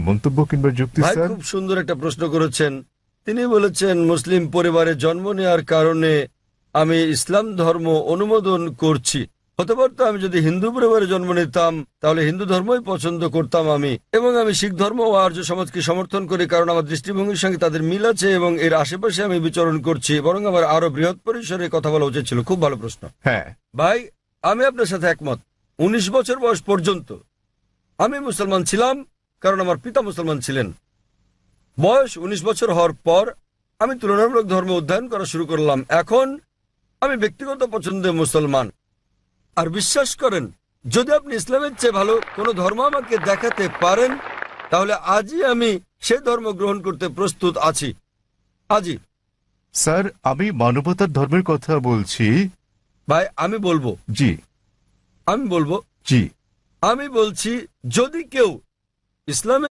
মন্তব্য কিংবা যুক্তি ভাই স্যার? খুব সুন্দর একটা প্রশ্ন করেছেন। তিনি বলেছেন মুসলিম পরিবারে জন্ম নেওয়ার কারণে আমি ইসলাম ধর্ম অনুমোদন করছি। হতে পারতো আমি যদি হিন্দু পরিবারে জন্ম নিতাম তাহলে হিন্দু ধর্মই পছন্দ করতাম আমি, এবং আমি শিখ ধর্ম ও আর্য সমাজকে সমর্থন করি কারণ আমার দৃষ্টিভঙ্গির সঙ্গে তাদের মিল আছে এবং এর আশেপাশে আমি বিচরণ করছি, বরং আমার আরো বৃহৎ পরিসরে কথা বলা উচিত ছিল। খুব ভালো প্রশ্ন হ্যাঁ, ভাই, আমি আপনার সাথে একমত। ১৯ বছর বয়স পর্যন্ত আমি মুসলমান ছিলাম কারণ আমার পিতা মুসলমান ছিলেন। বয়স ১৯ বছর হওয়ার পর আমি তুলনামূলক ধর্ম অধ্যয়ন করা শুরু করলাম। এখন আমি ব্যক্তিগত পছন্দে মুসলমান। আর বিশ্বাস করেন, যদি আপনি ইসলামের চেয়ে ভালো কোনো ধর্ম আমাকে দেখাতে পারেন তাহলে আজই আমি সেই ধর্ম গ্রহণ করতে প্রস্তুত আছি। আজই। স্যার আমি মানবতার ধর্মের কথা বলছি। ভাই আমি বলবো জি আমি বলবো জি আমি বলছি, যদি কেউ ইসলামের